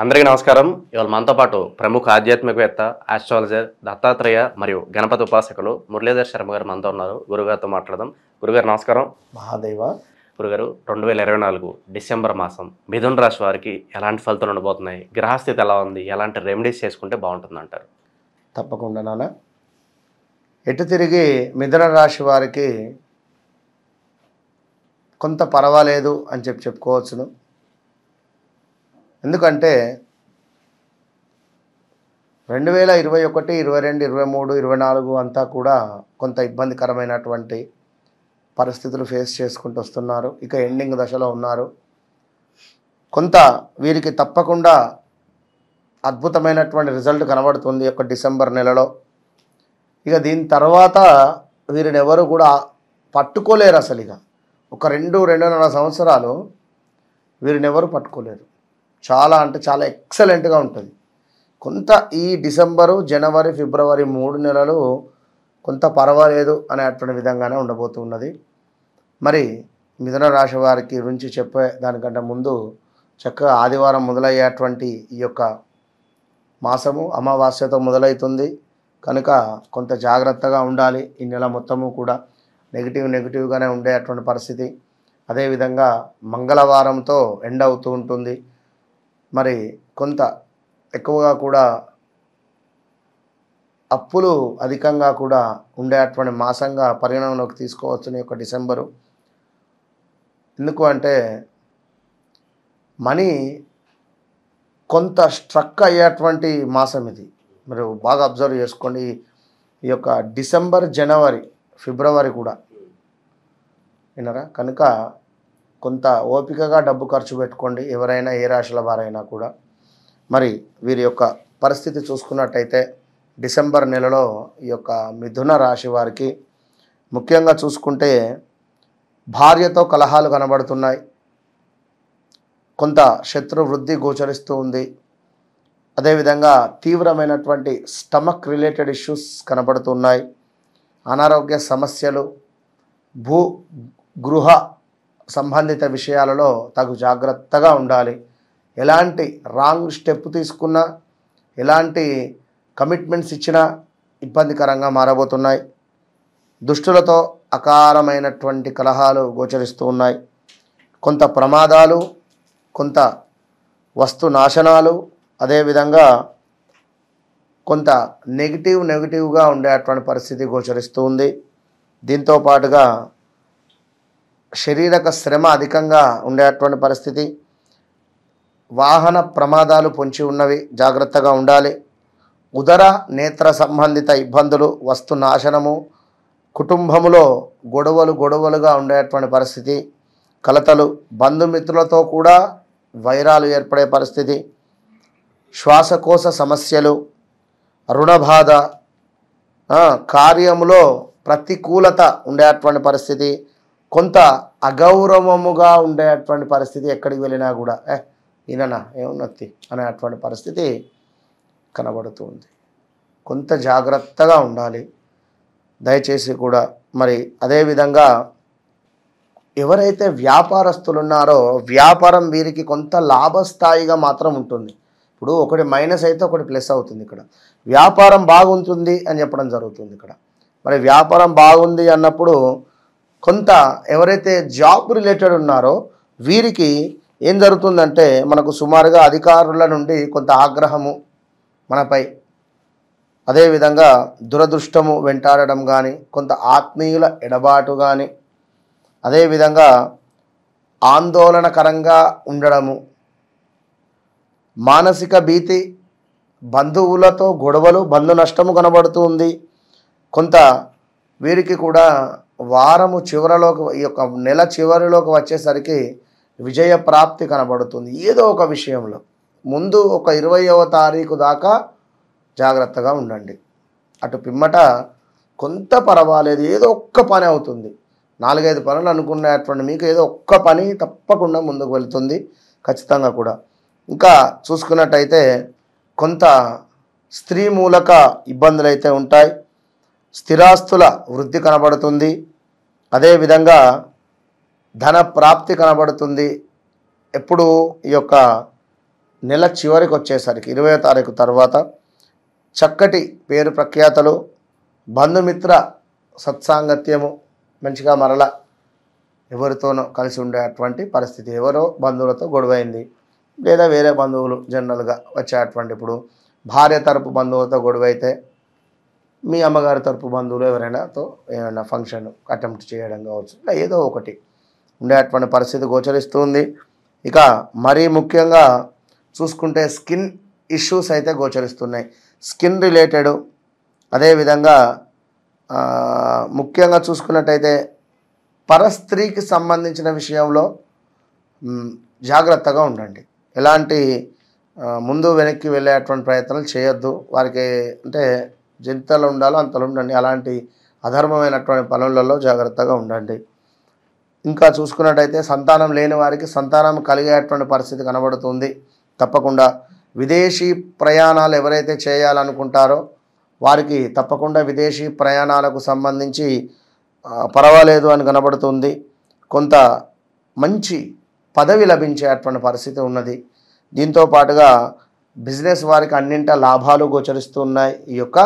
అందరికీ నమస్కారం. ఇవాళ మనతో పాటు ప్రముఖ ఆధ్యాత్మికవేత్త, ఆస్ట్రాలజర్, దత్తాత్రేయ మరియు గణపతి ఉపాసకులు మురళీధర్ శర్మ గారు మనతో ఉన్నారు. గురుగారితో మాట్లాడదాం. గురుగారు నమస్కారం. మహాదేవ. గురుగారు, 2024 డిసెంబర్ మాసం మిథున రాశి వారికి ఎలాంటి ఫలితాలు ఉండబోతున్నాయి? గ్రహస్థితి ఎలా ఉంది? ఎలాంటి రెమెడీస్ చేసుకుంటే బాగుంటుంది అంటారు? తప్పకుండా నాన్న. ఎటు తిరిగి మిథున రాశి వారికి కొంత పర్వాలేదు అని చెప్పుకోవచ్చును. ఎందుకంటే 2021, 22, 23, 24 అంతా కూడా కొంత ఇబ్బందికరమైనటువంటి పరిస్థితులు ఫేస్ చేసుకుంటూ వస్తున్నారు. ఇక ఎండింగ్ దశలో ఉన్నారు. కొంత వీరికి తప్పకుండా అద్భుతమైనటువంటి రిజల్ట్ కనబడుతుంది ఒక డిసెంబర్ నెలలో. ఇక దీని తర్వాత వీరిని ఎవరు కూడా పట్టుకోలేరు. అసలు ఇక ఒక 2-2.5 సంవత్సరాలు వీరిని ఎవరు పట్టుకోలేరు. చాలా అంటే చాలా ఎక్సలెంట్గా ఉంటుంది. కొంత ఈ డిసెంబరు, జనవరి, ఫిబ్రవరి 3 నెలలు కొంత పర్వాలేదు అనేటువంటి విధంగానే ఉండబోతున్నది. మరి మిథున రాశి వారికి గురించి చెప్పే దానికంటే ముందు చక్కగా ఆదివారం మొదలయ్యేటువంటి ఈ యొక్క మాసము అమావాస్యతో మొదలవుతుంది కనుక కొంత జాగ్రత్తగా ఉండాలి. ఈ నెల మొత్తము కూడా నెగిటివ్గానే ఉండేటువంటి పరిస్థితి. అదేవిధంగా మంగళవారంతో ఎండ్ అవుతూ ఉంటుంది. మరి కొంత ఎక్కువగా కూడా అప్పులు అధికంగా కూడా ఉండేటువంటి మాసంగా పరిగణనలోకి తీసుకోవచ్చుని యొక్క డిసెంబరు. ఎందుకు అంటే మనీ కొంత స్ట్రక్ అయ్యేటువంటి మాసం ఇది. మీరు బాగా అబ్జర్వ్ చేసుకోండి. ఈ యొక్క డిసెంబర్, జనవరి, ఫిబ్రవరి కూడా వినరా కనుక కొంత ఓపికగా డబ్బు ఖర్చు పెట్టుకోండి. ఎవరైనా ఏ రాశుల వారైనా కూడా. మరి వీరి యొక్క పరిస్థితి చూసుకున్నట్టయితే డిసెంబర్ నెలలో ఈ యొక్క మిథున రాశి వారికి ముఖ్యంగా చూసుకుంటే భార్యతో కలహాలు కనబడుతున్నాయి. కొంత శత్రు వృద్ధి గోచరిస్తూ ఉంది. అదేవిధంగా తీవ్రమైనటువంటి స్టమక్ రిలేటెడ్ ఇష్యూస్ కనబడుతున్నాయి. అనారోగ్య సమస్యలు, గృహ సంబంధిత విషయాలలో తగు జాగ్రత్తగా ఉండాలి. ఎలాంటి రాంగ్ స్టెప్ తీసుకున్నా, ఎలాంటి కమిట్మెంట్స్ ఇచ్చినా ఇబ్బందికరంగా మారబోతున్నాయి. దుష్టులతో అకారమైనటువంటి కలహాలు గోచరిస్తూ ఉన్నాయి. కొంత ప్రమాదాలు, కొంత వస్తు నాశనాలు, అదేవిధంగా కొంత నెగిటివ్గా ఉండేటువంటి పరిస్థితి గోచరిస్తూ ఉంది. దీంతో పాటుగా శారీరక శ్రమ అధికంగా ఉండేటువంటి పరిస్థితి. వాహన ప్రమాదాలు పొంచి ఉన్నవి, జాగ్రత్తగా ఉండాలి. ఉదర నేత్ర సంబంధిత ఇబ్బందులు, వస్తు నాశనము, కుటుంబములో గొడవలుగా ఉండేటువంటి పరిస్థితి, కలతలు, బంధుమిత్రులతో కూడా వైరాలు ఏర్పడే పరిస్థితి, శ్వాసకోశ సమస్యలు, రుణబాధ, కార్యములో ప్రతికూలత ఉండేటువంటి పరిస్థితి, కొంత అగౌరవముగా ఉండేటువంటి పరిస్థితి. ఎక్కడికి వెళ్ళినా కూడా ఈయన ఏమున్నతి అనేటువంటి పరిస్థితి కనబడుతుంది. కొంత జాగ్రత్తగా ఉండాలి దయచేసి కూడా. మరి అదేవిధంగా ఎవరైతే వ్యాపారస్తులు ఉన్నారో వ్యాపారం వీరికి కొంత లాభస్థాయిగా మాత్రం ఉంటుంది. ఇప్పుడు ఒకటి మైనస్ అయితే ఒకటి ప్లస్ అవుతుంది. ఇక్కడ వ్యాపారం బాగుంటుంది అని చెప్పడం జరుగుతుంది. ఇక్కడ మరి వ్యాపారం బాగుంది అన్నప్పుడు కొంత ఎవరైతే జాబ్ రిలేటెడ్ ఉన్నారో వీరికి ఏం జరుగుతుందంటే మనకు సుమారుగా అధికారుల నుండి కొంత ఆగ్రహము మనపై, అదేవిధంగా దురదృష్టము వెంటాడడం కానీ, కొంత ఆత్మీయుల ఎడబాటు కానీ, అదేవిధంగా ఆందోళనకరంగా ఉండడము, మానసిక భీతి, బంధువులతో గొడవలు, బంధు నష్టము కనబడుతుంది. కొంత వీరికి కూడా వారము చివరిలోకి, ఈ యొక్క నెల చివరిలోకి వచ్చేసరికి విజయ ప్రాప్తి కనబడుతుంది. ఏదో ఒక విషయంలో ముందు ఒక 20వ తారీఖు దాకా జాగ్రత్తగా ఉండండి. అటు పిమ్మట కొంత పర్వాలేదు, ఏదో ఒక్క పని అవుతుంది. 4-5 పనులు అనుకునేటువంటి మీకు ఏదో ఒక్క పని తప్పకుండా ముందుకు వెళ్తుంది ఖచ్చితంగా కూడా. ఇంకా చూసుకున్నట్టయితే కొంత స్త్రీ మూలక ఇబ్బందులు అయితే ఉంటాయి. స్థిరాస్తుల వృద్ధి కనబడుతుంది. అదేవిధంగా ధన ప్రాప్తి కనబడుతుంది. ఎప్పుడు ఈ యొక్క నెల చివరికి వచ్చేసరికి 20వ తారీఖు తర్వాత చక్కటి పేరు ప్రఖ్యాతలు, బంధుమిత్ర సత్సాంగత్యము మంచిగా మరల ఎవరితోనో కలిసి ఉండేటువంటి పరిస్థితి. ఎవరో బంధువులతో గొడవైంది, లేదా వేరే బంధువులు జనరల్గా వచ్చేటువంటి, ఇప్పుడు భార్య తరపు బంధువులతో గొడవ అయితే మీ అమ్మగారి తరపు బంధువులు ఎవరైనాతో ఏమైనా ఫంక్షన్ అటెంప్ట్ చేయడం కావచ్చు, ఇలా ఏదో ఒకటి ఉండేటువంటి పరిస్థితి గోచరిస్తుంది. ఇక మరీ ముఖ్యంగా చూసుకుంటే స్కిన్ ఇష్యూస్ అయితే గోచరిస్తున్నాయి. స్కిన్ రిలేటెడ్, అదేవిధంగా ముఖ్యంగా చూసుకున్నట్టయితే పరస్త్రీకి సంబంధించిన విషయంలో జాగ్రత్తగా ఉండండి. ఎలాంటి ముందు వెనక్కి వెళ్ళేటువంటి ప్రయత్నాలు చేయొద్దు. వారికి అంటే ఎంతలో ఉండాలో అంతలో ఉండండి. అలాంటి అధర్మమైనటువంటి పనులలో జాగ్రత్తగా ఉండండి. ఇంకా చూసుకున్నట్టయితే సంతానం లేని వారికి సంతానం కలిగేటువంటి పరిస్థితి కనబడుతుంది. తప్పకుండా విదేశీ ప్రయాణాలు ఎవరైతే చేయాలనుకుంటారో వారికి తప్పకుండా విదేశీ ప్రయాణాలకు సంబంధించి పర్వాలేదు అని కనబడుతుంది. కొంత మంచి పదవి లభించేటువంటి పరిస్థితి ఉన్నది. దీంతో పాటుగా బిజినెస్ వారికి అన్నింట లాభాలు గోచరిస్తున్నాయి ఈ యొక్క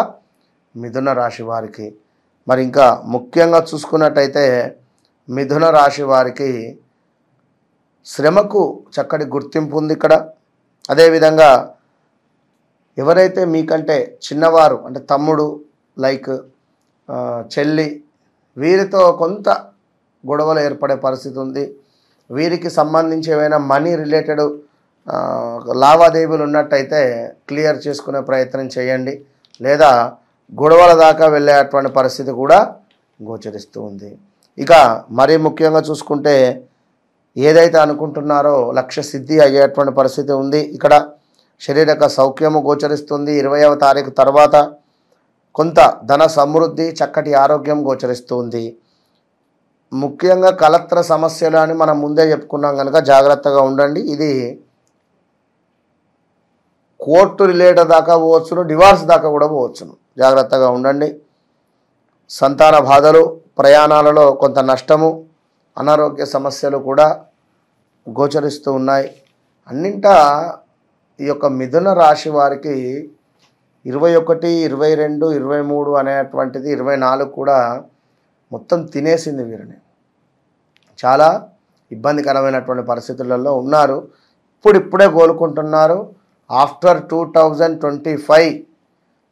మిథున రాశి వారికి. మరి ఇంకా ముఖ్యంగా చూసుకున్నట్టయితే మిథున రాశి వారికి శ్రమకు చక్కటి గుర్తింపు ఉంది ఇక్కడ. అదేవిధంగా ఎవరైతే మీకంటే చిన్నవారు అంటే తమ్ముడు లైక్ చెల్లి, వీరితో కొంత గొడవలు ఏర్పడే పరిస్థితి ఉంది. వీరికి సంబంధించి ఏమైనా మనీ రిలేటెడ్ లావాదేవీలు ఉన్నట్టయితే క్లియర్ చేసుకునే ప్రయత్నం చేయండి, లేదా గొడవల దాకా వెళ్ళేటువంటి పరిస్థితి కూడా గోచరిస్తూ ఉంది. ఇక మరీ ముఖ్యంగా చూసుకుంటే ఏదైతే అనుకుంటున్నారో లక్ష్య సిద్ధి అయ్యేటువంటి పరిస్థితి ఉంది. ఇక్కడ శారీరక సౌఖ్యము గోచరిస్తుంది. 20వ తారీఖు తర్వాత కొంత ధన సమృద్ధి, చక్కటి ఆరోగ్యం గోచరిస్తుంది. ముఖ్యంగా కలత్ర సమస్యలు అని మనం ముందే చెప్పుకున్నాం కనుక జాగ్రత్తగా ఉండండి. ఇది కోర్టు రిలేటెడ్ దాకా పోవచ్చును, డివార్స్ దాకా కూడా పోవచ్చును. జాగ్రత్తగా ఉండండి. సంతాన బాధలు, ప్రయాణాలలో కొంత నష్టము, అనారోగ్య సమస్యలు కూడా గోచరిస్తూ ఉన్నాయి. అన్నింటా ఈ యొక్క మిథున రాశి వారికి 21, 22, 23 అనేటువంటిది 24 కూడా మొత్తం తినేసింది వీరిని. చాలా ఇబ్బందికరమైనటువంటి పరిస్థితులలో ఉన్నారు. ఇప్పుడిప్పుడే కోలుకుంటున్నారు. ఆఫ్టర్ 2025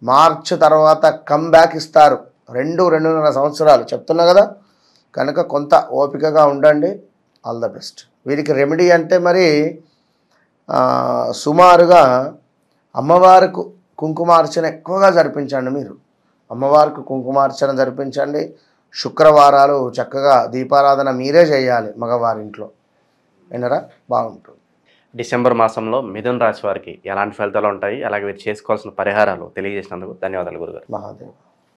మార్చ్ తర్వాత కమ్బ్యాక్ ఇస్తారు. 2.5 సంవత్సరాలు చెప్తున్నా కదా, కనుక కొంత ఓపికగా ఉండండి. All the best. వీరికి రెమెడీ అంటే మరి సుమారుగా అమ్మవారికి కుంకుమార్చన ఎక్కువగా జరిపించండి. మీరు అమ్మవారికి కుంకుమార్చన జరిపించండి. శుక్రవారాలు చక్కగా దీపారాధన మీరే చేయాలి మగవారింట్లో, వినరా, బాగుంటుంది. డిసెంబర్ మాసంలో మిథున రాశి వారికి ఎలాంటి ఫలితాలు ఉంటాయి, అలాగే వీరు చేసుకోవాల్సిన పరిహారాలు తెలియజేసినందుకు ధన్యవాదాలు గురుగారు. మహాదేవ్.